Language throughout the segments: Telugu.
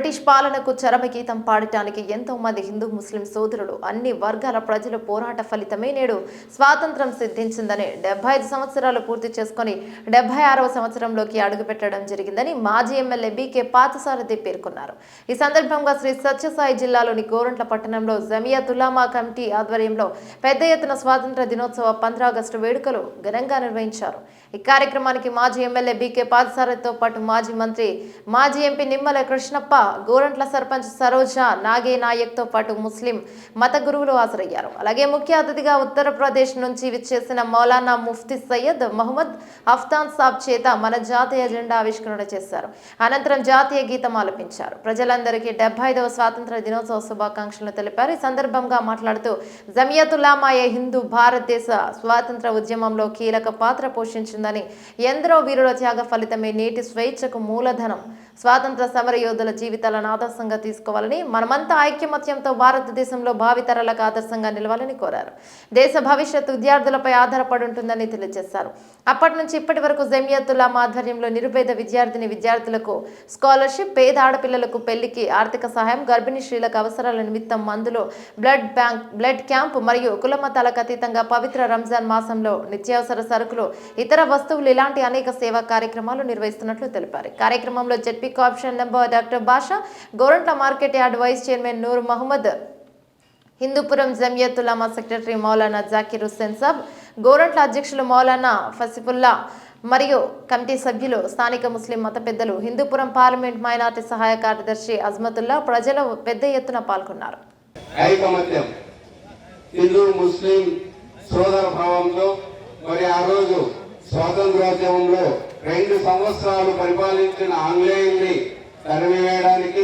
బ్రిటిష్ పాలనకు చరమగీతం పాడటానికి ఎంతో మంది హిందూ ముస్లిం సోదరులు అన్ని వర్గాల ప్రజల పోరాట ఫలితమే నేడు స్వాతంత్రం సిద్ధించిందని 75 సంవత్సరాలు పూర్తి చేసుకుని 76వ సంవత్సరంలోకి అడుగుపెట్టడం జరిగిందని మాజీ ఎమ్మెల్యే బీకే పార్థసారథి పేర్కొన్నారు. ఈ సందర్భంగా శ్రీ సత్యసాయి జిల్లాలోని గోరంట్ల పట్టణంలో జమియత్ ఉలమా కమిటీ ఆధ్వర్యంలో పెద్ద ఎత్తున స్వాతంత్ర దినోత్సవ 15 ఆగస్టు వేడుకలు ఘనంగా నిర్వహించారు. ఈ కార్యక్రమానికి మాజీ ఎమ్మెల్యే బీకే పార్థసారథితో పాటు మాజీ మంత్రి మాజీ ఎంపీ నిమ్మల కృష్ణప్ప, గోరంట్ల సర్పంచ్ సరోజ నాగే నాయక్తో పాటు ముస్లిం మత గురువులు హాజరయ్యారు. అలాగే ముఖ్య అతిథిగా ఉత్తరప్రదేశ్ నుంచి విచ్చేసిన మౌలానా ముఫ్తీ సయ్యద్ మహమ్మద్ అఫ్తాన్ సాబ్ చేత మన జాతీయ జెండా ఆవిష్కరణ చేశారు. అనంతరం జాతీయ గీతం ఆలపించారు. ప్రజలందరికీ 75వ స్వాతంత్ర దినోత్సవ శుభాకాంక్షలు తెలిపారు. ఈ సందర్భంగా మాట్లాడుతూ జమియత్ ఉలమాయే హిందూ భారతదేశ స్వాతంత్ర ఉద్యమంలో కీలక పాత్ర పోషించిందని, ఎందరో వీరుల త్యాగ ఫలితమే నేటి స్వేచ్ఛకు మూలధనం. స్వాతంత్ర సమర యోధుల జీవితాలను ఆదర్శంగా తీసుకోవాలని, మనమంతా ఐక్యమత్యంతో భారతదేశంలో భావితరాలకు ఆదర్శంగా నిలవాలని కోరారు. దేశ భవిష్యత్తు విద్యార్థులపై ఆధారపడి ఉంటుందని తెలియజేశారు. అప్పటి నుంచి ఇప్పటి వరకు జమియత్ ఉలమా ఆధ్వర్యంలో నిరుపేద విద్యార్థులకు స్కాలర్షిప్, పేద ఆడపిల్లలకు పెళ్లికి ఆర్థిక సహాయం, గర్భిణీ స్త్రీలకు అవసరాల నిమిత్తం మందులు, బ్లడ్ క్యాంప్ మరియు కులమతాలకు అతీతంగా పవిత్ర రంజాన్ మాసంలో నిత్యావసర సరుకులు, ఇతర వస్తువులు ఇలాంటి అనేక సేవా కార్యక్రమాలు నిర్వహిస్తున్నట్లు తెలిపారు. కార్యక్రమంలో ZP corporation member doctor Basha, Gorantla market yard vice chairman Noor Mohammed, Hindupuram Jamiat Ulama secretary Maulana Zakir Hussain Saab, Gorantla అధ్యక్షులు మౌలానా ఫసిఫుల్లా మరియు కమిటీ సభ్యులు, స్థానిక ముస్లిం మత పెద్దలు, హిందూపురం పార్లమెంట్ మైనార్టీ సహాయ కార్యదర్శి అజ్మతుల్లా ప్రజలు పెద్ద ఎత్తున పాల్గొన్నారు. హిందూ ముస్లిం సోదర భావంలో మరి ఆ రోజు స్వాతంత్రోద్యమంలో 2 సంవత్సరాలు పరిపాలించిన ఆంగ్లేయుల్ని తరిమివేయడానికి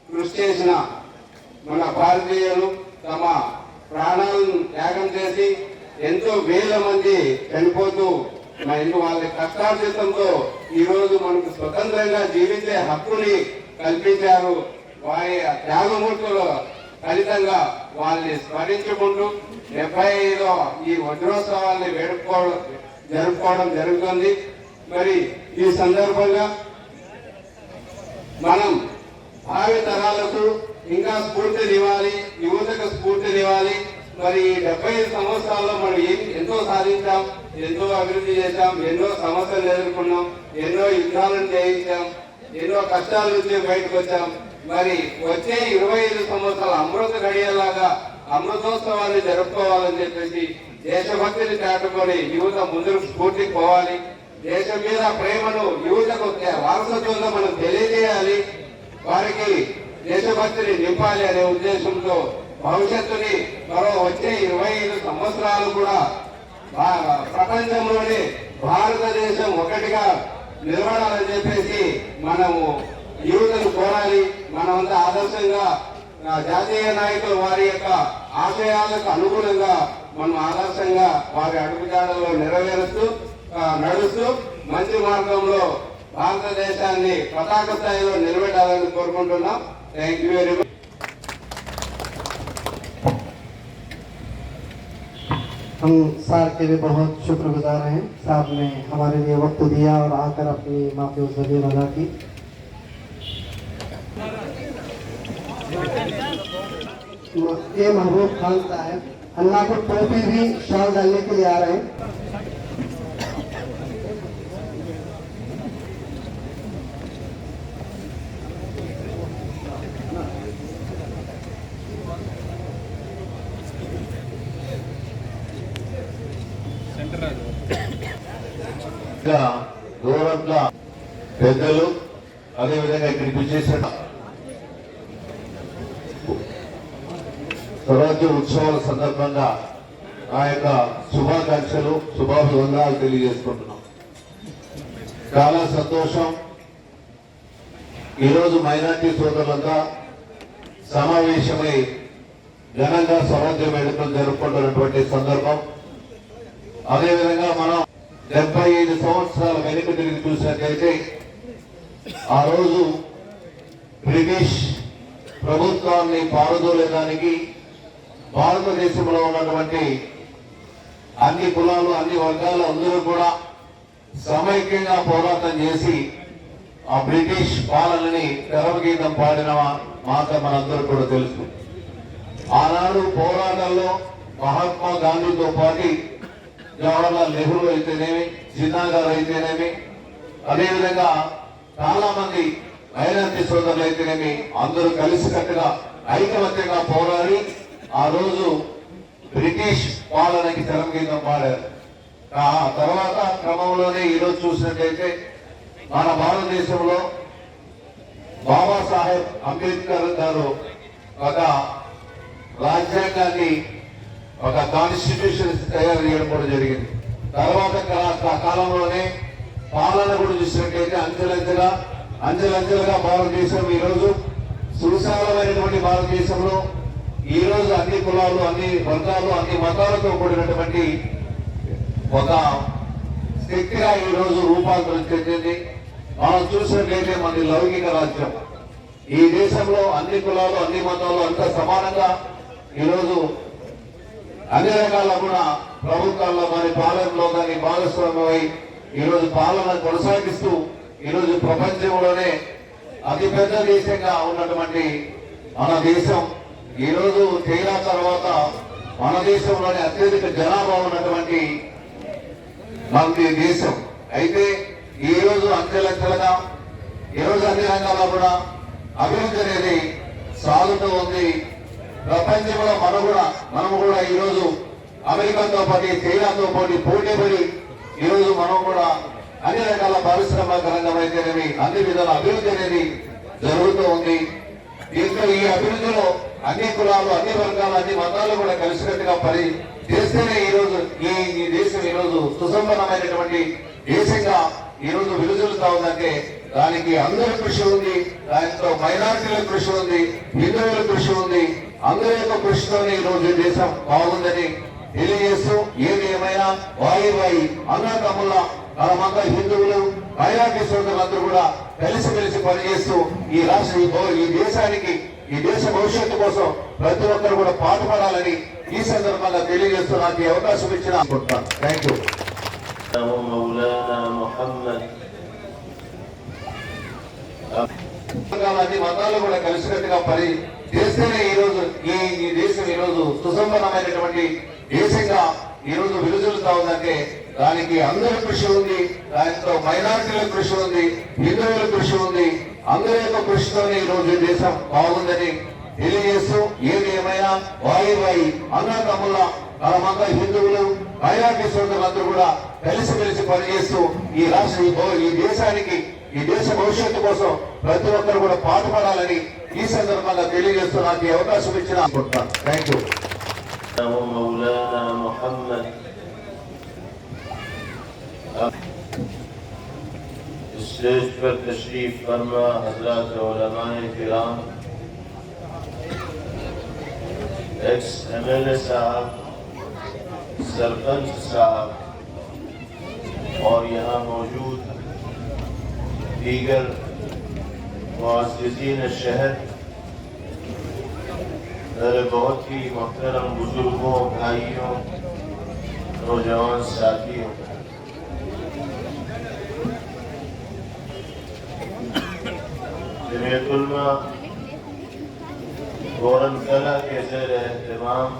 కృషి చేసిన మన భారతీయులు తమ ప్రాణాలను త్యాగం చేసి ఎంతో వేల మంది చనిపోతూ వాళ్ళ కష్టార్జితంతో ఈరోజు మనకు స్వతంత్రంగా జీవించే హక్కుని కల్పించారు. వారి త్యాగమూర్తుల ఫలితంగా వాళ్ళని స్మరించుకుంటూ 75వ ఈ వజ్రోత్సవాన్ని జరుపుకోవడం జరుగుతుంది. మరి ఈ సందర్భంగా మనం భావి తరాలకు ఇంకా స్ఫూర్తినివ్వాలి, యువతకు స్ఫూర్తినివ్వాలి. మరి 75 సంవత్సరాల్లో మనం ఎంతో సాధించాం, ఎంతో అభివృద్ధి చేశాం, ఎన్నో సమస్యలు ఎదుర్కొన్నాం, ఎన్నో యుద్ధాలను జయించాం, ఎన్నో కష్టాల నుంచి బయటకు వచ్చాం. మరి వచ్చే 25 సంవత్సరాల అమృత గడియలాగా అమృతోత్సవాన్ని జరుపుకోవాలని చెప్పేసి దేశభక్తిని చాటుకొని యువత ముందుకు స్ఫూర్తికి పోవాలి. దేశం మీద ప్రేమను యువతకు వారసత్వంగా మనం తెలియజేయాలి. వారికి దేశభక్తిని నింపాలి అనే ఉద్దేశంతో భవిష్యత్తుని మరో వచ్చే 25 సంవత్సరాలు కూడా ప్రపంచంలోనే భారతదేశం ఒకటిగా నిలబడాలని చెప్పేసి మనము యువతను కోరాలి. మనమంతా ఆదర్శంగా జాతీయ నాయకులు వారి యొక్క ఆశయాలకు అనుగుణంగా మనం ఆదర్శంగా వారి అడుగుజాడల్లో నడుస్తూ మంచి మార్గంలో భారతదేశాన్ని పతాక స్థాయిలో నిలబెట్టాలని కోరుకుంటున్నాం. Thank you very much. हम सर के भी बहुत शुक्रगुजार हैं. साहब ने हमारे लिए वक्त दिया और आकर अपनी माफी ज़रूर अदा की. ये महबूब खान साहब अल्लाह को टोपी भी शॉल डालने के लिए आ रहे हैं. గోరంట్ల పెద్దలు అదేవిధంగా ఇక్కడికి విచ్చేసిన స్వరాజ్య ఉత్సవాల సందర్భంగా ఆ యొక్క శుభాకాంక్షలు, శుభాభివందనాలు తెలియజేసుకుంటున్నాం. చాలా సంతోషం. ఈరోజు మైనార్టీ సోదరులంతా సమావేశమై ఘనంగా స్వరాజ్య వేడుకలు జరుపుకుంటున్నటువంటి సందర్భం. అదేవిధంగా మనం 75 సంవత్సరాల వెనుక తిరిగి చూసినట్లయితే ఆ రోజు బ్రిటిష్ ప్రభుత్వాన్ని పారదోలేదానికి భారతదేశంలో ఉన్నటువంటి అన్ని కులాలు, అన్ని వర్గాలు అందరూ కూడా సమైక్యంగా పోరాటం చేసి ఆ బ్రిటిష్ పాలనని తెరవగీతం పాడిన మాట మనందరూ కూడా తెలుసు. ఆనాడు పోరాటాల్లో మహాత్మా గాంధీతో పాటు జవహర్లాల్ నెహ్రూ అయితేనేమి, జిన్నా గారు అయితేనేమి, అదేవిధంగా చాలా మంది మైనారిటీ సోదరులు అయితేనేమి అందరూ కలిసికట్టుగా ఐకమత్యంగా పోరాడి ఆ రోజు బ్రిటిష్ పాలనకి తెరమగీతం పాడారు. ఆ తర్వాత క్రమంలోనే ఈరోజు చూసినట్లయితే మన భారతదేశంలో బాబాసాహెబ్ అంబేద్కర్ గారు ఒక రాజ్యాంగాన్ని, ఒక కాన్స్టిట్యూషన్ తయారు చేయడం కూడా జరిగింది. తర్వాత కాలంలోనే పాలన కూడా చూసినట్లయితే అంచెలంచెలుగా భారతదేశం ఈరోజు సువిశాలమైనటువంటి భారతదేశంలో ఈరోజు అన్ని కులాలు, అన్ని వర్గాలు, అన్ని మతాలతో కూడినటువంటి ఒక శక్తిగా ఈరోజు రూపాంతరం చెందింది. మనం చూసినట్లయితే మన లౌకిక రాజ్యం. ఈ దేశంలో అన్ని కులాలు, అన్ని మతాలు అంతా సమానంగా ఈరోజు అన్ని రకాల కూడా ప్రభుత్వాల్లో కానీ పాలనలో కానీ భాగస్వామ్యమై ఈరోజు పాలన కొనసాగిస్తూ ఈరోజు ప్రపంచంలోనే అతిపెద్ద దేశంగా ఉన్నటువంటి మన దేశం ఈరోజు చైనా తర్వాత మన దేశంలోనే అత్యధిక జనాభా ఉన్నటువంటి మన దేశం. అయితే ఈ రోజు అంచెలంచెలుగా ఈరోజు అన్ని రంగాల్లో కూడా అభివృద్ధి అనేది సాగుతూ ఉంది. ప్రపంచంలో మనము కూడా ఈరోజు అమెరికాతో పాటు చైనాతో పాటు పోటీపడి ఈరోజు మనం కూడా అన్ని రకాల పారిశ్రామిక రంగం అయితేనేమి అన్ని విధాల అభివృద్ధి అనేది జరుగుతూ ఉంది. దీంట్లో ఈ అభివృద్ధిలో అన్ని కులాలు, అన్ని వర్గాలు, అన్ని మతాలు కూడా కలిసికట్టుగా పని చేస్తేనే ఈరోజు ఈ దేశం ఈరోజు సుసంపన్నమైనటువంటి దేశంగా ఈరోజు విలుజులుతా ఉందంటే దానికి అందరి కృషి ఉంది, దాంట్లో మైనారిటీల కృషి ఉంది, హిందువుల కృషి ఉంది. అందరి యొక్క కృషితోనే ఈరోజు దేశం బాగుందని తెలియజేస్తూ ఏది ఏమైనా వాయి అన్నదమ్ముల మనమంతా హిందువులు మైనారిటీ సోదరులందరూ కూడా కలిసిమెలిసి పనిచేస్తూ ఈ దేశానికి, ఈ దేశ భవిష్యత్తు కోసం ప్రతి ఒక్కరు కూడా పాటుపడాలని ఈ సందర్భంగా తెలియజేస్తూ నాకు ఈ అవకాశం ఇచ్చిన థ్యాంక్ యూ. అన్ని మతాలు కూడా కలిసికట్టుగా పని చేస్తేనే ఈరోజు ఈ దేశం ఈరోజు సుసంపన్నమైనటువంటి దేశంగా ఈరోజు విలుజులుతా ఉందంటే దానికి అందరి కృషి ఉంది, దాంట్లో మైనారిటీల కృషి ఉంది, హిందువుల కృషి ఉంది. అందరి యొక్క కృషితోనే ఈరోజు దేశం బాగుందని తెలియజేస్తూ ఏది ఏమైనా వాయి అన్నదమ్ముల మనమంతా హిందువులు మైనారిటీ సోదరులందరూ కూడా కలిసిమెలిసి పనిచేస్తూ ఈ దేశానికి, ఈ దేశ భవిష్యత్తు కోసం ప్రతి ఒక్కరు కూడా పాటుపడాలని ఈ సందర్భంగా తెలియజేస్తూ నాకు ఈ అవకాశం ఇచ్చిన థ్యాంక్ యూ. स्टेज पर तशरीफ फरमा हजरात उलमाए किराम, एक्स MLA साहब, सरपंच साहब और यहाँ मौजूद दीगर मुअज़्ज़िज़ीन शहर, मेरे बहुत ही मोहतरम बुजुर्गों, भाइयों, नौजवान साथियों, जमीयत उलमा गोरनकला के ज़ेर एहतमाम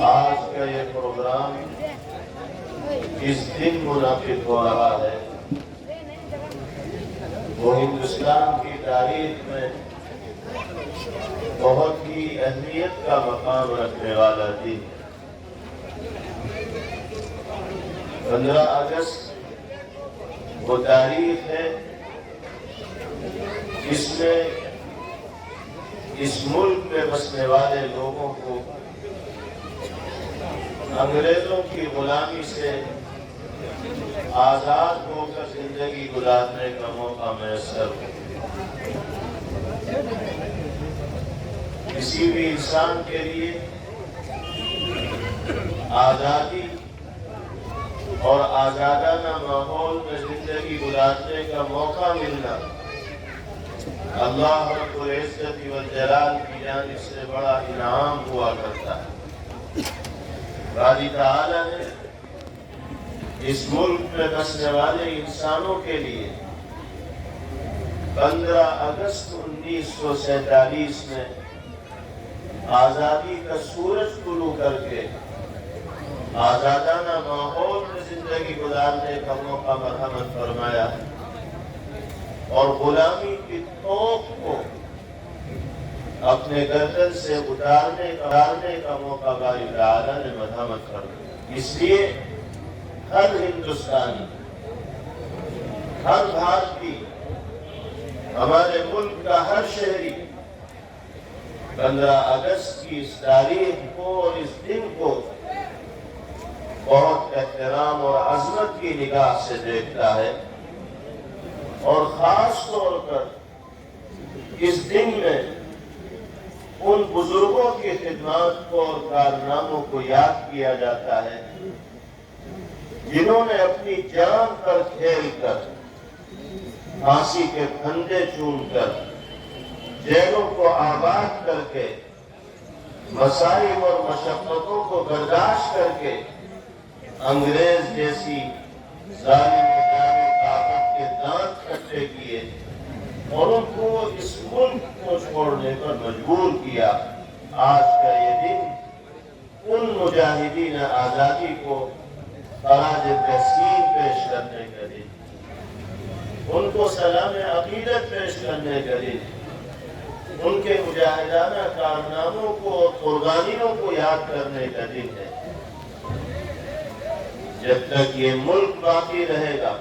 आज का ये प्रोग्राम इस दिन मुनाकिद हो रहा है, वो हिंदुस्तान की तारीख में बहुत ही अहमियत का मकाम रखने वाला दिन 15 अगस्त वो तारीख है जिसमें इस मुल्क में बसने वाले लोगों को अंग्रेजों की गुलामी से आजाद होकर जिंदगी गुजारने का मौका मैसर हो। किसी भी इंसान के लिए आजादी और आजादाना माहौल में जिंदगी गुजारने का मौका मिलना अल्लाह रब्बुल इज्जत वल जलाल की जानिब से बड़ा इनाम हुआ करता है। बारी ताला ने इस मुल्क में बसने वाले इंसानों के लिए 15 अगस्त 1947 में आजादी का सूरज तुलू करके आजादाना माहौल में जिंदगी गुजारने का मौका मरहमत फरमाया और गुलामी की तोप को अपने गर्दन से उतारने का मौका बारी ताला ने मरहमत फरमाया। इसलिए हर हिंदुस्तानी, हर भारतीय, हमारे मुल्क का हर शहरी 15 अगस्त की इस तारीख को और इस दिन को बहुत एहतराम और अजमत की निगाह से देखता है और खास तौर पर इस दिन में उन बुजुर्गों की खिदमत को और कारनामों को याद किया जाता है जिन्होंने अपनी जान पर खेल कर, फांसी के फंदे चूमकर, जेलों को आबाद करके, मसाइब और मशक्कतों को बर्दाश्त करके अंग्रेज जैसी जालिम ताकत के दांत खट्टे किए और उनको इस मुल्क को छोड़ने पर मजबूर किया। आज का ये दिन उन मुजाहिदीन आजादी को खराज तहसीन पेश करने का दिन, उनको सलाम अकीदत पेश करने का दिन, उनके मुजाहिदाना कारनामों को और कुर्बानियों को याद करने का दिन है। जब तक ये मुल्क बाकी रहेगा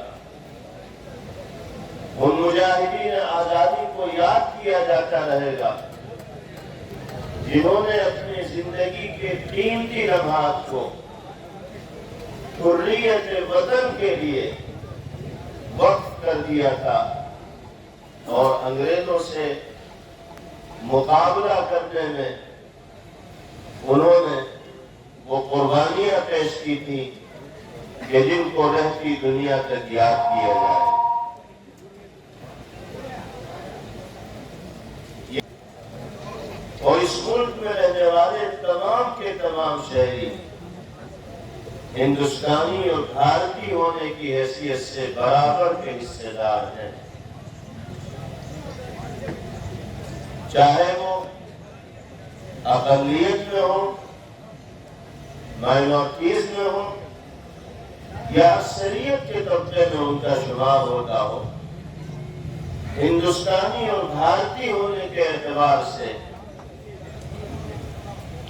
उन मुजाहिदीन आजादी को याद किया जाता रहेगा जिन्होंने अपनी जिंदगी के कीमती लम्हात को हुर्रियत वतन के लिए वक्फ कर दिया था और अंग्रेजों से मुकाबला करने में उन्होंने वो कुर्बानियां पेश की थी कि जिनको रहती दुनिया तक याद किया जाए। और इस मुल्क में रहने वाले तमाम के तमाम शहरी हिंदुस्तानी और भारतीय होने की हैसियत से बराबर के हिस्सेदार हैं, चाहे वो अक़लियत में हो, माइनॉरिटीज में हो या अक्सरियत के तबके में उनका शुमार होता हो। हिंदुस्तानी और भारतीय होने के एतबार से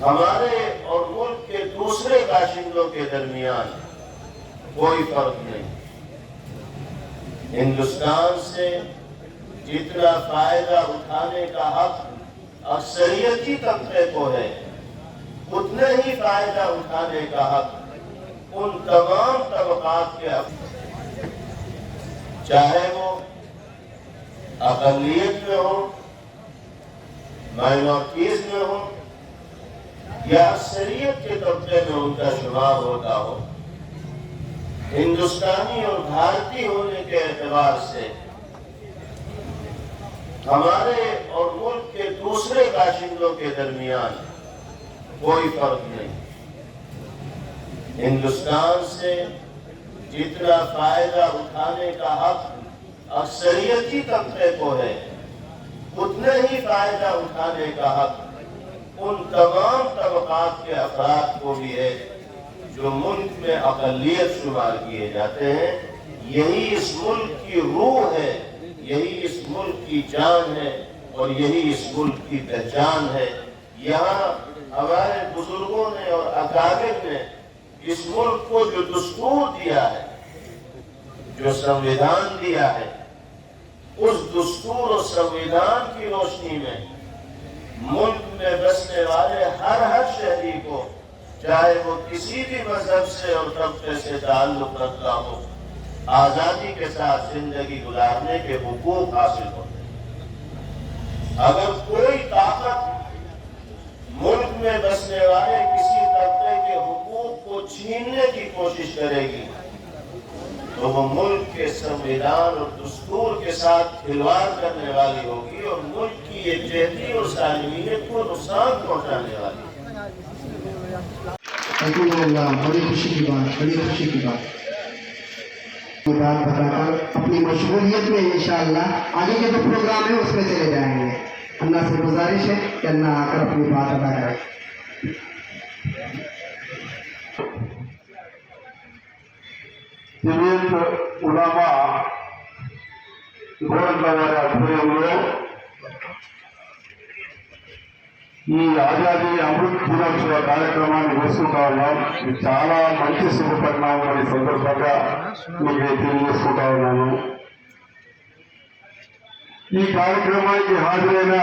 हमारे और मुल्क के दूसरे बाशिंदों के दरमियान कोई फर्क नहीं। हिंदुस्तान से जितना फायदा उठाने का हक अक्सरियती तबके को है, उतने ही फायदा उठाने का हक उन तमाम तबकात के हक, चाहे वो अक़लियत में हो, माइनॉरिटीज में हो या अक्सरियत के तबके में उनका शुमार होता हो। हिंदुस्तानी और भारतीय होने के एतबार से हमारे और मुल्क के दूसरे बाशिंदों के दरमियान कोई फर्क नहीं। हिंदुस्तान से जितना फायदा उठाने का हक अक्सरियती तबके को है, उतने ही फायदा उठाने का हक उन तमाम तबकात के अफराद को भी है जो मुल्क में अक़लियत शुमार किए जाते हैं। यही इस मुल्क की रूह है, यही इस मुल्क की जान है और यही इस मुल्क की पहचान है। यहाँ हमारे बुजुर्गों ने और अकाबिर ने इस मुल्क को जो दस्तूर दिया है, जो संविधान दिया है, उस दस्तूर और संविधान की रोशनी में मुल्क में बसने वाले हर शहरी को, चाहे वो किसी भी मजहब से और तबके से ताल्लुक रखता हो, आजादी के साथ जिंदगी गुजारने के हुकूक हासिल होते हैं। अगर कोई ताकत मुल्क में बसने वाले किसी तबके के हुकूक को छीनने की कोशिश करेगी तो वो मुल्क के संविधान और दस्तूर के साथ खिलवाड़ करने वाली होगी और मुल्क की यकजहती और सालमियत को नुकसान पहुंचाने वाली है। अल्हम्दुलिल्लाह, बड़ी खुशी की बात, बड़ी खुशी की बात। ये बात बताकर अपनी मशगूलियत में इंशाअल्लाह आगे के जो प्रोग्राम है उसमें चले जाएंगे। अल्लाह से गुजारिश है कि अल्लाह आकर अपनी बात अदा करे। జమియత్ ఉలమా గోరంట్ల వారి ఆధ్వర్యంలో ఈ ఆజాదీ అమృత్ దినోత్సవ కార్యక్రమాన్ని చేసుకుంటా ఉన్నాం. ఇది చాలా మంచి శుభపరిణామం అనే సందర్భంగా మీకు తెలియజేసుకుంటా ఉన్నాను. ఈ కార్యక్రమానికి హాజరైన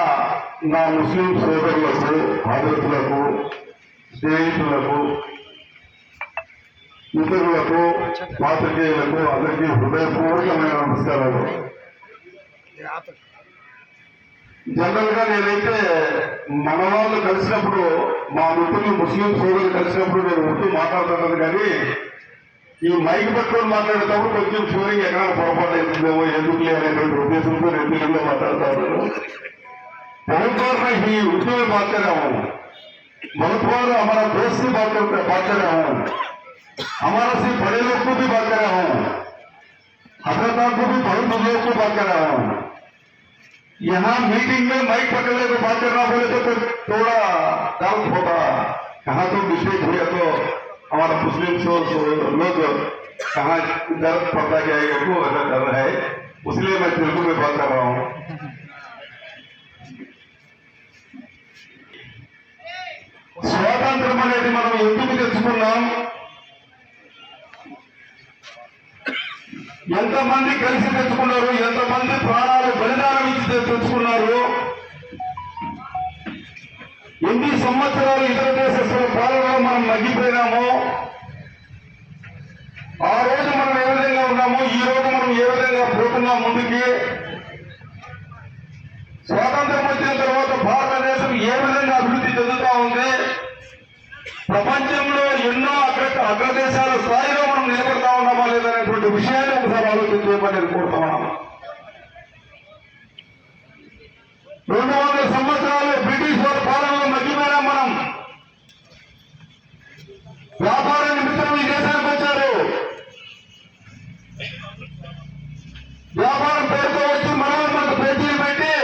నా ముస్లిం సోదరులకు, హాజరులకు, స్నేహితులకు, ఇతరులకు, పాత్రికేయులకు అందరికీ హృదయపూర్వకమైన నమస్కారాలు. జనరల్ గా నేనైతే మన వాళ్ళు కలిసినప్పుడు, మా మిత్రులు ముస్లిం సోదరులు కలిసినప్పుడు నేను ఉర్దూ మాట్లాడుతున్నాను, కానీ ఈ మైక్ పట్టుకొని మాట్లాడేటప్పుడు కొంచెం షూరింగ్ ఎక్కడ పొరపాటు అవుతుందేమో ఎందుకులే అనేటువంటి ఉద్దేశంతో నేను తెలుగులో మాట్లాడతాను. बहुत बार मैं ही उर्दू में बात कर रहा हूँ, बहुत बार हमारा दोस्त से बात कर रहा हूँ, हमारा सिर्फ बड़े लोग को भी बात कर रहा हूँ, हजरत को भी बहुत बुजुर्ग को बात कर रहा हूँ. यहाँ मीटिंग में माइक पकड़ने को बात करना बोले तो थोड़ा डाउट होता, कहाँ तो मिस्टेक हुआ तो हमारा मुस्लिम लोग कहाँ दर्द पड़ता क्या है को ऐसा कर रहा है, इसलिए मैं तेलुगु में बात कर रहा हूँ. స్వాతంత్రం అనేది మనం ఎందుకు తెచ్చుకున్నాం, ఎంతమంది కలిసి తెచ్చుకున్నారు, ఎంతమంది ప్రాణాలు బలిదానం ఇచ్చి తెచ్చుకున్నారు, ఎన్ని సంవత్సరాలు ఇతర దేశస్తుల పాలనలో మనం మగ్గిపోయినామో, ఆ రోజు మనం ఏ విధంగా ఉన్నామో ఈ రోజు మనం ఏ విధంగా పోతున్నాం ముందుకి, స్వాతంత్రం వచ్చిన తర్వాత భారతదేశం ఏ విధంగా అభివృద్ధి చెందుతా ఉంది, ప్రపంచంలో ఎన్నో అగ్రదేశాల స్థాయిలో మనం నిలబడతా ఉన్నామా లేదనేటువంటి విషయాన్ని ఒకసారి ఆలోచన చేయమని నేను కోరుతా ఉన్నాం. 200 సంవత్సరాలు బ్రిటిష్ వారి పాలనలో మగ్గిపోయినా మనం. వ్యాపార నిమిత్తం ఈ దేశానికి వచ్చారు, వ్యాపారం పేరుతో వచ్చి మనకు పేజీలు పెట్టి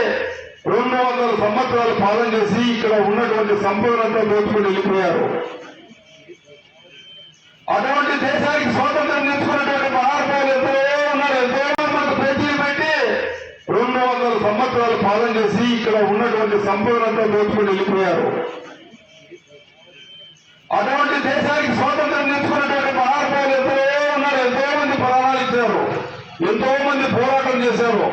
200 సంవత్సరాలు పాలన చేసి ఇక్కడ ఉన్నటువంటి సంపదనంతా దోచుకుని వెళ్ళిపోయారు. అటువంటి దేశానికి స్వాతంత్రం తెచ్చుకున్నటువంటి మహానుభావులు ఎంతో ఉన్నారు, ఎంతో మనకు పేజీలు పెట్టి 200 సంవత్సరాలు పాలన చేసి ఇక్కడ ఉన్నటువంటి సంపదనంతా దోచుకుని వెళ్ళిపోయారు. అటువంటి దేశానికి స్వాతంత్రం తెచ్చుకున్నటువంటి మహానుభావులు ఎంతో ఉన్నారు, ఎంతో మంది ప్రాణాలు ఇచ్చారు, ఎంతో మంది పోరాటం చేశారు.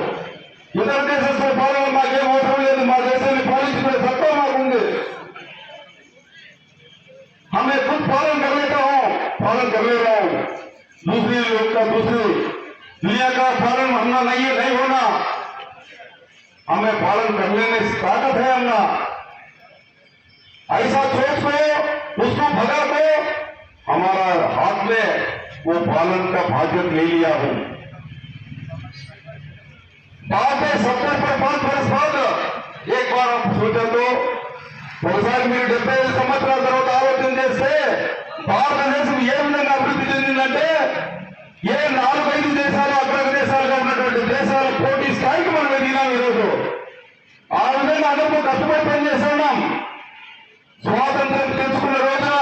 ఇతర దేశస్తుల పాలన మాకేం అవసరం లేదు, మా దేశాన్ని పాలించుకునే సత్తా మాకుంది. हमें खुद पालन कर लेता हूँ, पालन कर ले रहा हूँ, दूसरी लोग का दूसरी दुनिया का पालन हमना नहीं होना, हमें पालन कर लेने की ताकत है. हमना ऐसा सोच को उसको भगा को हमारा हाथ में वो पालन का बाध्यत ले लिया हूँ. बाद में 70 बरस बाद एक बार आप सोचा तो ఒకసారి మీరు 75 సంవత్సరాల తర్వాత ఆలోచన చేస్తే భారతదేశం ఏ విధంగా అభివృద్ధి చెందిందంటే ఏ 4-5 దేశాలు అగ్రదేశాలుగా ఉన్నటువంటి దేశాల పోటీ స్థాయికి మనం ఎదిగినాం ఈరోజు. ఆ విధంగా అందరూ కష్టపడి పనిచేస్తున్నాం. స్వాతంత్రం తెచ్చుకున్న రోజున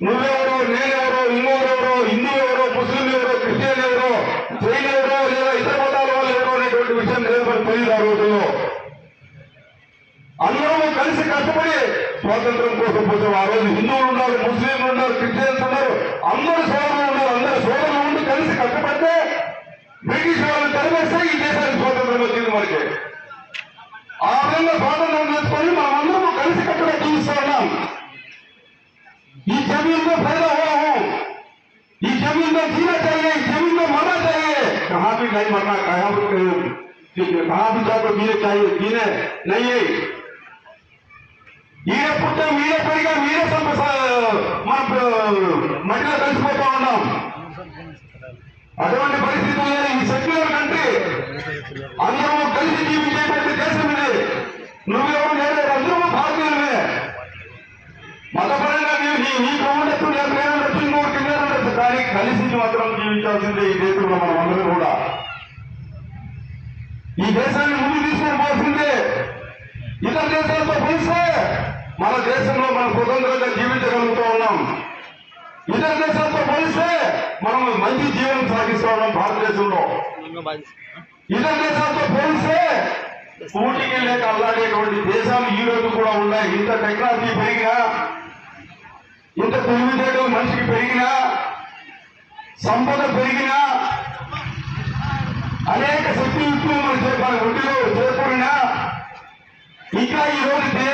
నువ్వెవరో, నేనెవరో, ఇంకొకరెవరో, హిందూ ఎవరో, ముస్లిం ఎవరో, క్రిస్టియన్ ఎవరో, జైన్ ఎవరో లేదా ఇతర మతాల వాళ్ళు ఎవరో అనేటువంటి విషయం తెలియదు. ఆ రోజుల్లో అందరూ కలిసి కష్టపడి స్వాతంత్రం కోసం పోతాం. ఆ రోజు హిందువులు ఉన్నారు, ముస్లింలు ఉన్నారు, క్రిస్టియన్స్ ఉన్నారు, అందరూ సోదరులు ఉన్నారు. అందరూ సోదరులు ఉండి కలిసి కష్టపడితే బ్రిటిష్ వాళ్ళని తరిమేస్తే ఈ దేశానికి స్వాతంత్రం వచ్చింది మనకి. ఆ విధంగా స్వాతంత్రం తెచ్చుకొని మనం అందరూ కలిసి కట్టుగా జీవిస్తూ ఉన్నాం. ఈ जमीन में पैदा हुआ हूँ, ఈ जमीन में जीना चाहिए, इस जमीन में मरना चाहिए. कहाँ भी नहीं मरना, कहाँ भी जाकर जीने चाहिए, जीने नहीं है. ఈడే పుట్టాం, ఈడే పెరిగాం, ఈడే మన మట్టిలో కలిసిపోతా ఉన్నాం. అటువంటి పరిస్థితుల్లో ఈ సెక్యులర్ కంట్రీ అందరూ కలిసి జీవించేటువంటి దేశం ఇది. నువ్వెవరు లేదు, అందరూ భారతీయులమే. మతపరంగా నీకు ఉండొచ్చు, నేను ఉండొచ్చు, ఇంకొకటి ఉండొచ్చు, కానీ కానీ కలిసి మాత్రం జీవించాల్సిందే ఈ దేశంలో మనం అందరం కూడా. ఈ దేశాన్ని ముందు తీసుకొని పోవాల్సిందే. ఇతర దేశాలతో పోలిస్తే మన దేశంలో మనం స్వతంత్రంగా జీవించగలుగుతూ ఉన్నాం. ఇతర దేశాలతో పోలిస్తే మనం మంచి జీవనం సాగిస్తూ ఉన్నాం భారతదేశంలో. ఇతర దేశాలతో పోలిస్తే పోటీకి లేక అల్లాడేటువంటి దేశాలు ఈ రోజు కూడా ఉన్నాయి. ఇంత టెక్నాలజీ పెరిగినా, ఇంత తెలివితేటలు మనిషికి పెరిగినా, సంపద పెరిగినా, అనేక శక్తియుక్తులు మన ఒంటిలో చేకూరినా ఇంకా ఈ రోజు